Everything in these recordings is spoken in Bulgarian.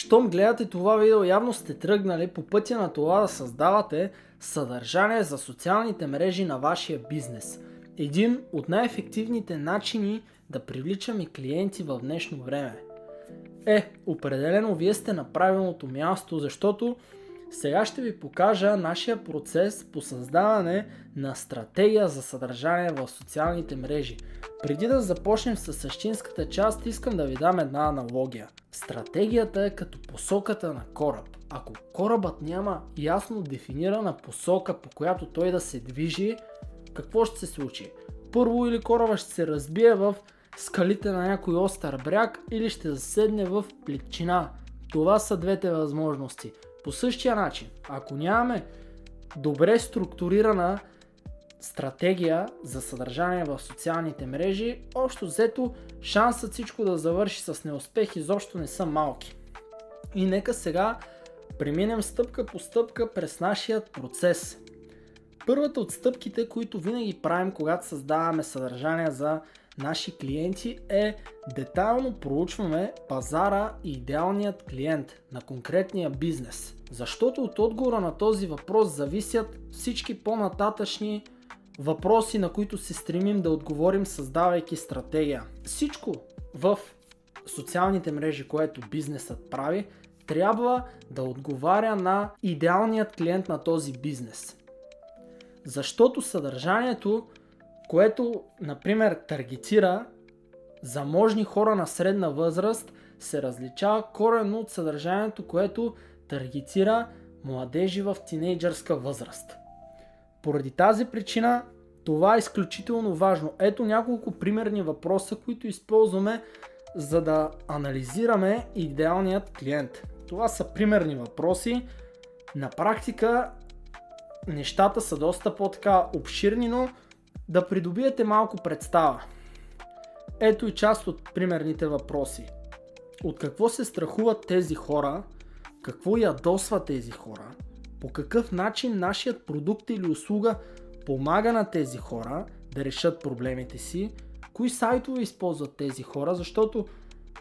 Щом гледате това видео, явно сте тръгнали по пътя на това да създавате съдържание за социалните мрежи на вашия бизнес. Един от най-ефективните начини да привличаме клиенти в днешно време. Определено вие сте на правилното място, защото сега ще ви покажа нашия процес по създаване на стратегия за съдържание в социалните мрежи. Преди да започнем с същинската част, искам да ви дам една аналогия. Стратегията е като посоката на кораб. Ако корабът няма ясно дефинирана посока, по която той да се движи, какво ще се случи? Първо, или корабът ще се разбие в скалите на някой остър бряг, или ще заседне в плитчина. Това са двете възможности. По същия начин, ако нямаме добре структурирана стратегия за съдържание в социалните мрежи, общо взето шансът всичко да завърши с неуспех изобщо не са малки. И нека сега преминем стъпка по стъпка през нашия процес. Първата от стъпките, които винаги правим, когато създаваме съдържание за наши клиенти, е детайлно проучваме пазара и идеалният клиент на конкретния бизнес. Защото от отговора на този въпрос зависят всички по-нататъчни въпроси, на които се стремим да отговорим, създавайки стратегия. Всичко в социалните мрежи, което бизнесът прави, трябва да отговаря на идеалният клиент на този бизнес. Защото съдържанието, което, например, таргетира заможни хора на средна възраст, се различава коренно от съдържанието, което таргетира младежи в тинейджърска възраст. Поради тази причина това е изключително важно. Ето няколко примерни въпроса, които използваме, за да анализираме идеалният клиент. Това са примерни въпроси. На практика нещата са доста по-така обширни, но да придобиете малко представа. Ето и част от примерните въпроси. От какво се страхуват тези хора? Какво ядосва тези хора? По какъв начин нашият продукт или услуга помага на тези хора да решат проблемите си? Кои сайтове използват тези хора? Защото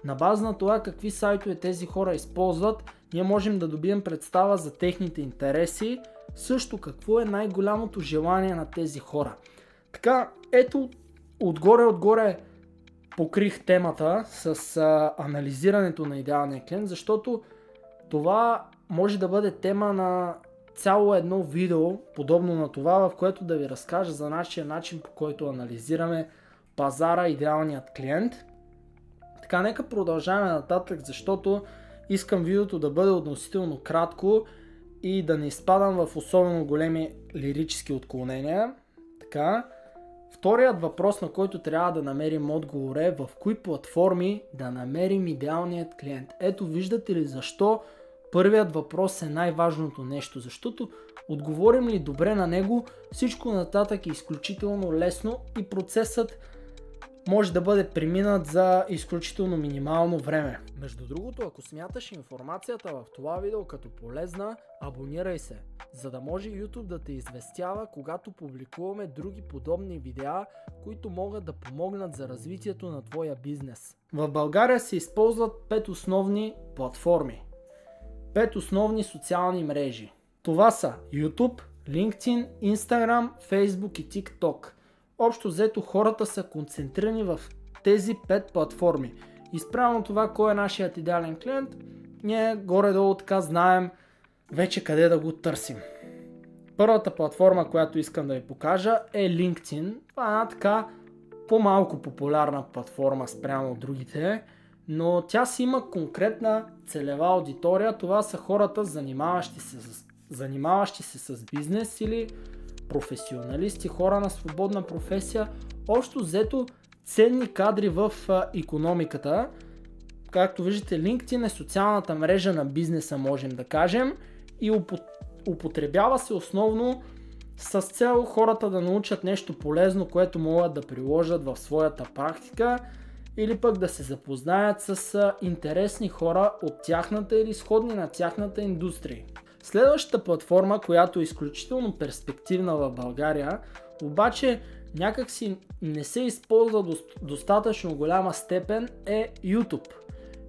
на база на това какви сайтове тези хора използват, ние можем да добием представа за техните интереси. Също какво е най-голямото желание на тези хора. Така, ето отгоре покрих темата с анализирането на идеалния клиент, защото това може да бъде тема на цяло едно видео, подобно на това, в което да ви разкажа за нашия начин, по който анализираме пазара, идеалният клиент. Така, нека продължаваме нататък, защото искам видеото да бъде относително кратко и да не изпадам в особено големи лирически отклонения. Така, вторият въпрос, на който трябва да намерим отговор, е в кои платформи да намерим идеалният клиент. Ето, виждате ли защо първият въпрос е най-важното нещо, защото отговорим ли добре на него, всичко нататък е изключително лесно и процесът може да бъде преминат за изключително минимално време. Между другото, ако смяташ информацията в това видео като полезна, абонирай се, за да може YouTube да те известява, когато публикуваме други подобни видеа, които могат да помогнат за развитието на твоя бизнес. В България се използват 5 основни платформи. 5 основни социални мрежи. Това са YouTube, LinkedIn, Instagram, Facebook и TikTok. Общо взето хората са концентрирани в тези 5 платформи. И спрямо това кой е нашият идеален клиент, ние горе-долу така знаем вече къде да го търсим. Първата платформа, която искам да ви покажа, е LinkedIn. Това е една така по-малко популярна платформа спрямо от другите, но тя си има конкретна целева аудитория. Това са хората, занимаващи се с бизнес или професионалисти, хора на свободна професия, общо взето ценни кадри в икономиката. Както виждате, LinkedIn е социалната мрежа на бизнеса, можем да кажем, и употребява се основно с цел хората да научат нещо полезно, което могат да приложат в своята практика, или пък да се запознаят с интересни хора от тяхната или сходни на тяхната индустрия. Следващата платформа, която е изключително перспективна в България, обаче някакси не се използва достатъчно голяма степен, е YouTube.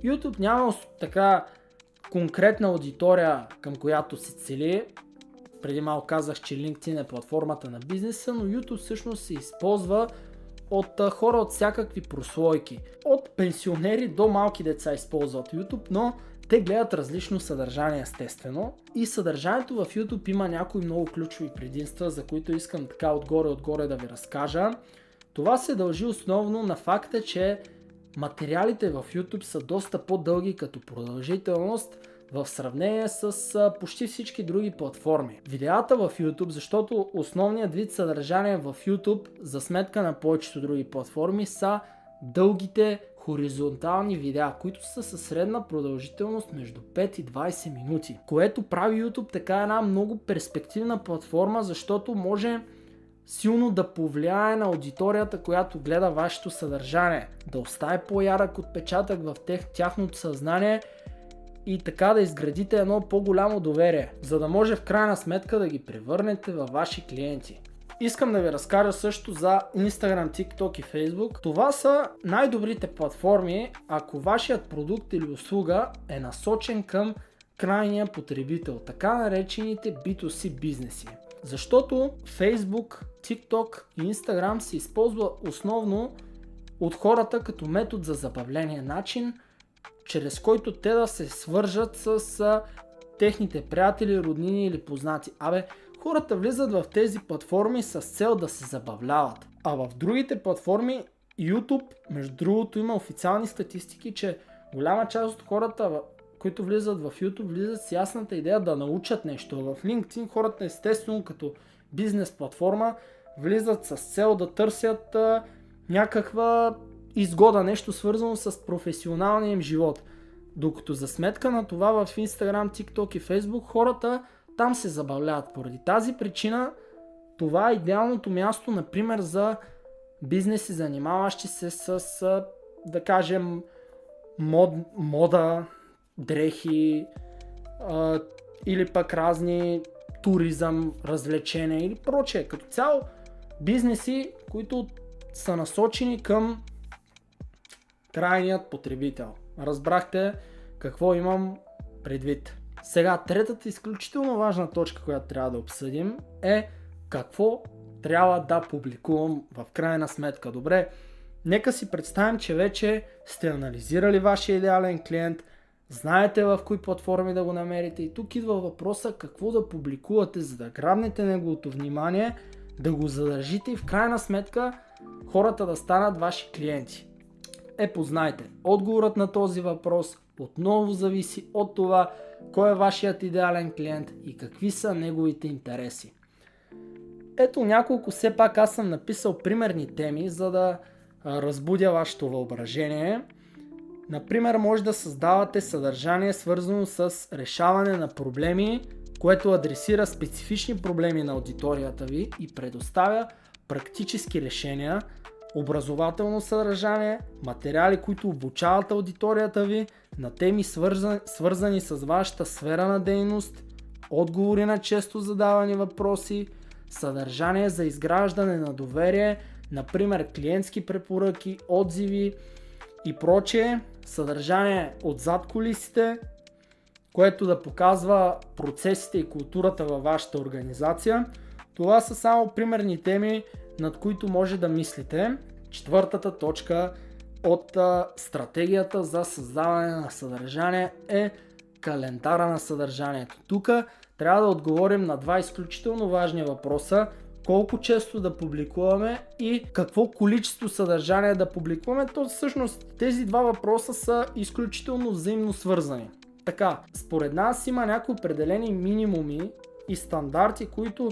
YouTube няма така конкретна аудитория, към която се цели. Преди малко казах, че LinkedIn е платформата на бизнеса, но YouTube всъщност се използва от хора от всякакви прослойки. От пенсионери до малки деца използват YouTube, но те гледат различно съдържание, естествено. И съдържанието в YouTube има някои много ключови предимства, за които искам така отгоре да ви разкажа. Това се дължи основно на факта, че материалите в YouTube са доста по-дълги като продължителност в сравнение с почти всички други платформи. Видеята в YouTube, защото основният вид съдържание в YouTube, за сметка на повечето други платформи, са дългите хоризонтални видеа, които са със средна продължителност между 5 и 20 минути, което прави YouTube така една много перспективна платформа, защото може силно да повлияе на аудиторията, която гледа вашето съдържание, да остави по-ярък отпечатък в тяхното съзнание и така да изградите едно по-голямо доверие, за да може в крайна сметка да ги превърнете във ваши клиенти. Искам да ви разкажа също за Instagram, TikTok и Facebook. Това са най-добрите платформи, ако вашият продукт или услуга е насочен към крайния потребител, така наречените B2C бизнеси. Защото Facebook, TikTok и Instagram се използва основно от хората като метод за забавление, начин, чрез който те да се свържат с техните приятели, роднини или познати. Хората влизат в тези платформи с цел да се забавляват. А в другите платформи, YouTube, между другото, има официални статистики, че голяма част от хората, които влизат в YouTube, влизат с ясната идея да научат нещо. В LinkedIn хората, естествено, като бизнес платформа, влизат с цел да търсят някаква изгода, нещо свързано с професионалния им живот. Докато за сметка на това в Instagram, TikTok и Facebook хората там се забавляват. Поради тази причина това е идеалното място, например, за бизнеси, занимаващи се с, да кажем, мода, дрехи или пък разни туризъм, развлечения или прочее. Като цяло бизнеси, които са насочени към крайният потребител. Разбрахте какво имам предвид. Сега, третата изключително важна точка, която трябва да обсъдим, е какво трябва да публикувам в крайна сметка. Добре, нека си представим, че вече сте анализирали вашия идеален клиент, знаете в кои платформи да го намерите и тук идва въпроса какво да публикувате, за да грабнете неговото внимание, да го задържите и в крайна сметка хората да станат ваши клиенти. Познайте, отговорът на този въпрос отново зависи от това кой е вашият идеален клиент и какви са неговите интереси. Ето няколко, все пак аз съм написал примерни теми, за да разбудя вашето въображение. Например, може да създавате съдържание свързано с решаване на проблеми, което адресира специфични проблеми на аудиторията ви и предоставя практически решения, образователно съдържание, материали, които обучават аудиторията ви на теми свързани с вашата сфера на дейност, отговори на често задавани въпроси, съдържание за изграждане на доверие, например клиентски препоръки, отзиви и прочее, съдържание от зад кулисите, което да показва процесите и културата във вашата организация. Това са само примерни теми, над които може да мислите. Четвъртата точка от стратегията за създаване на съдържание е календара на съдържанието. Тук трябва да отговорим на два изключително важни въпроса. Колко често да публикуваме и какво количество съдържание да публикуваме. То всъщност тези два въпроса са изключително взаимно свързани. Така, според нас има някои определени минимуми и стандарти, които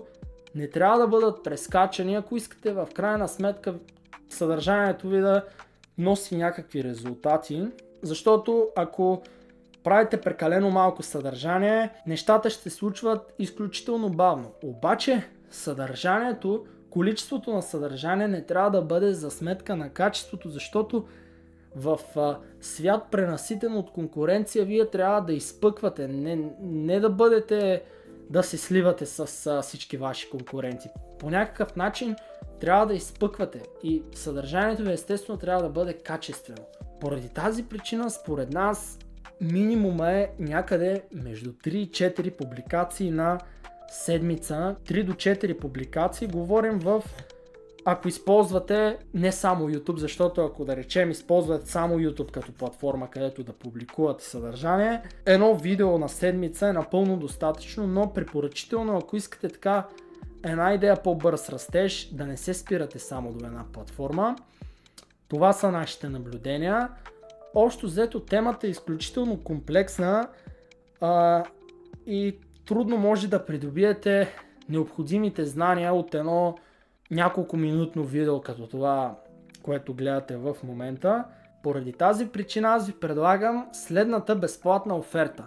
не трябва да бъдат прескачани, ако искате в крайна сметка съдържанието ви да носи някакви резултати, защото ако правите прекалено малко съдържание, нещата ще се случват изключително бавно. Обаче съдържанието, количеството на съдържание не трябва да бъде за сметка на качеството, защото в свят пренаситен от конкуренция вие трябва да изпъквате, не да бъдете да се сливате с всички ваши конкуренти. По някакъв начин трябва да изпъквате и съдържанието ви естествено трябва да бъде качествено. Поради тази причина според нас минимум е някъде между 3 и 4 публикации на седмица. 3 до 4 публикации говорим ако използвате не само YouTube, защото ако да речем използвате само YouTube като платформа, където да публикувате съдържание, едно видео на седмица е напълно достатъчно, но препоръчително, ако искате така една идея по-бърз растеж, да не се спирате само до една платформа. Това са нашите наблюдения. Общо взето темата е изключително комплексна и трудно може да придобиете необходимите знания от едно няколко минутно видео като това, което гледате в момента. Поради тази причина аз ви предлагам следната безплатна оферта.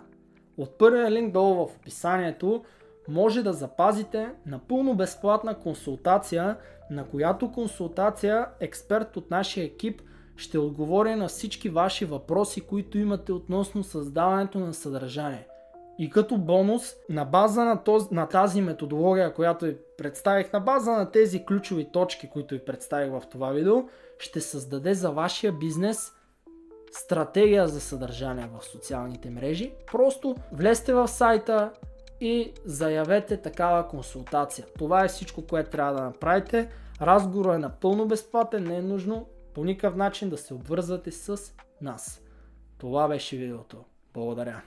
От първия линк долу в описанието може да запазите напълно безплатна консултация, на която консултация експерт от нашия екип ще отговори на всички ваши въпроси, които имате относно създаването на съдържание. И като бонус, на база на тази методология, която ви представих, на база на тези ключови точки, които ви представих в това видео, ще създаде за вашия бизнес стратегия за съдържание в социалните мрежи. Просто влезте в сайта и заявете такава консултация. Това е всичко, което трябва да направите. Разговорът е напълно безплатен, не е нужно по никакъв начин да се обвързвате с нас. Това беше видеото. Благодаря.